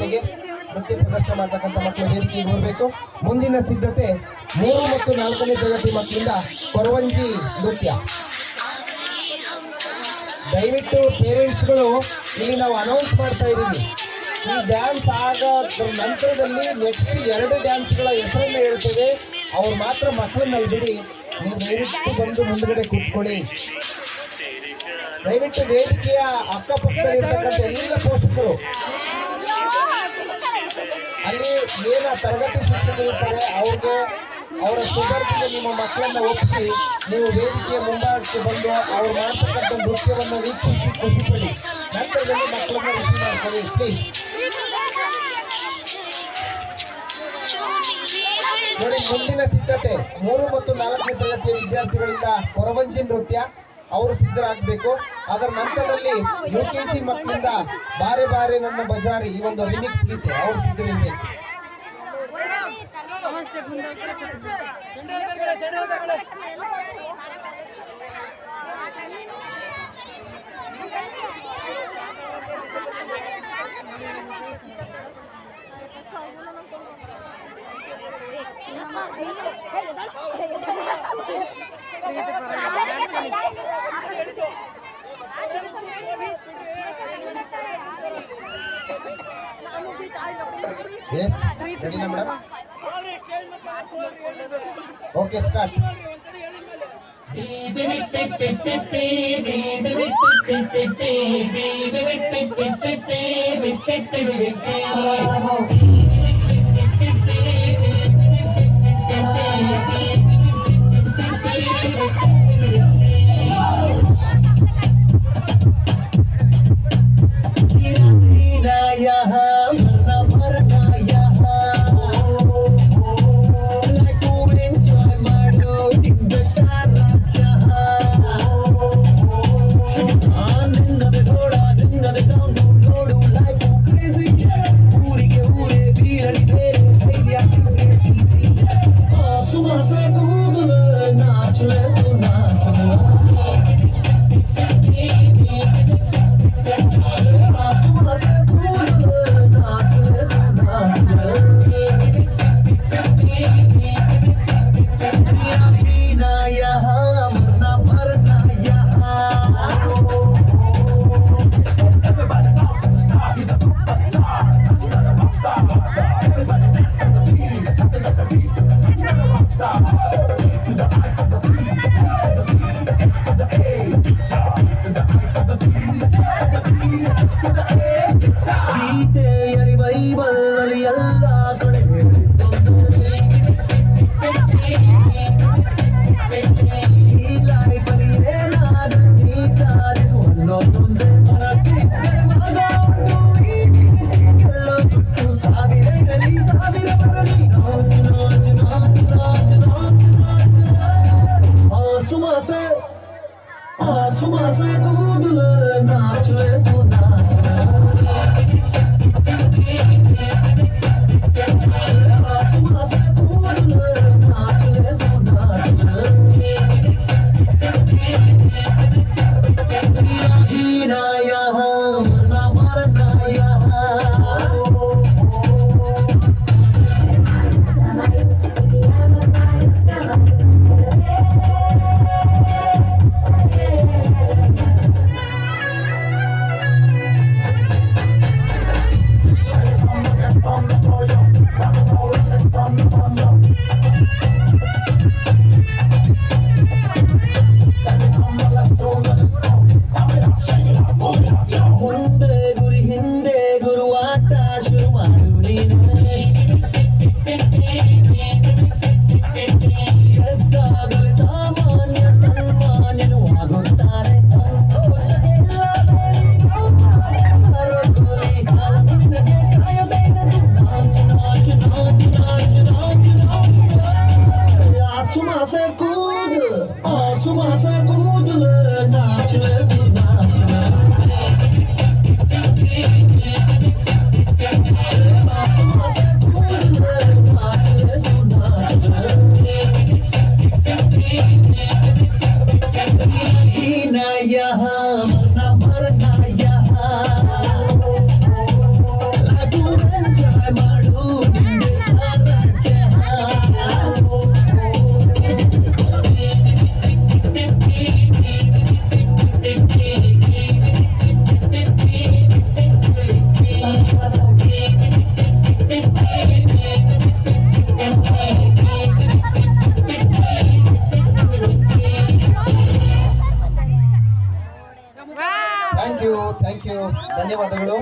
ಜೊತೆಗೆ ನೃತ್ಯ ಪ್ರದರ್ಶನ ಮಾಡತಕ್ಕಂಥ ಮಕ್ಕಳು ವೇದಿಕೆಗೆ ಬರಬೇಕು. ಮುಂದಿನ ಸಿದ್ಧತೆ 3 ಮತ್ತು 4ನೇ ತರಗತಿ ಮಕ್ಕಳಿಂದ ಕೊರವಂಜಿ ನೃತ್ಯ. ದಯವಿಟ್ಟು ಪೇರೆಂಟ್ಸ್ಗಳು ಇಲ್ಲಿ ನಾವು ಅನೌನ್ಸ್ ಮಾಡ್ತಾ ಇದ್ದೀವಿ, ಈ ಡ್ಯಾನ್ಸ್ ಆದ ನಂತರದಲ್ಲಿ ನೆಕ್ಸ್ಟ್ 2 ಡ್ಯಾನ್ಸ್ಗಳ ಹೆಸರನ್ನು ಹೇಳ್ತೇವೆ. ಅವ್ರು ಮಾತ್ರ ಮಕ್ಕಳನ್ನ ಬಿಡಿ, ನೀವು ದಯವಿಟ್ಟು ಬಂದು ಮುಂದ್ಗಡೆ ಕೂತ್ಕೊಳ್ಳಿ. ದಯವಿಟ್ಟು ವೇದಿಕೆಯ ಅಕ್ಕಪಕ್ಕದಲ್ಲಿರ್ತಕ್ಕಂಥ ಎಲ್ಲ ಪೋಷಕರು ಅಲ್ಲಿ ಏನ ತರಗತಿ ಶಿಕ್ಷಕರು ಇರ್ತಾರೆ ಅವ್ರಿಗೆ ಅವರ ಸುಧಾರಿಸಿದ ನಿಮ್ಮ ಮಕ್ಕಳನ್ನ ಒಪ್ಪಿಸಿ ನೀವು ವೇದಿಕೆಯ ಮುಂಭಾಗಕ್ಕೆ ಬಂದು ಅವ್ರು ಮಾಡ್ತಕ್ಕಂಥ ನೃತ್ಯವನ್ನು ವೀಕ್ಷಿಸಿ ಖುಷಿಪಡಿ. ನಂತರದಲ್ಲಿ ಮಕ್ಕಳನ್ನ ರಿಸೀವ್ ಮಾಡ್ಕೊಳ್ಳಿ ಪ್ಲೀಸ್. ನೋಡಿ, ಮುಂದಿನ ಸಿದ್ಧತೆ 3 ಮತ್ತು 4ನೇ ತರಗತಿಯ ವಿದ್ಯಾರ್ಥಿಗಳಿಂದ ಕೊರವಂಜಿ ನೃತ್ಯ ಅವರು ಸಿದ್ಧರಾಗಬೇಕು. ಅದರ ನಂತರದಲ್ಲಿ UKG ಮಕ್ಕಳಿಂದ ಬಾರೆ ಬಾರೆ ನನ್ನ ಬಜಾರಿ ಈ ಒಂದು ರಿಮಿಕ್ಸ್ ಗೀತೆ ಅವರು ಸಿದ್ಧರಿರಬೇಕು. Yes, ready na madam? Okay, start. Thank you, ಧನ್ಯವಾದಗಳು.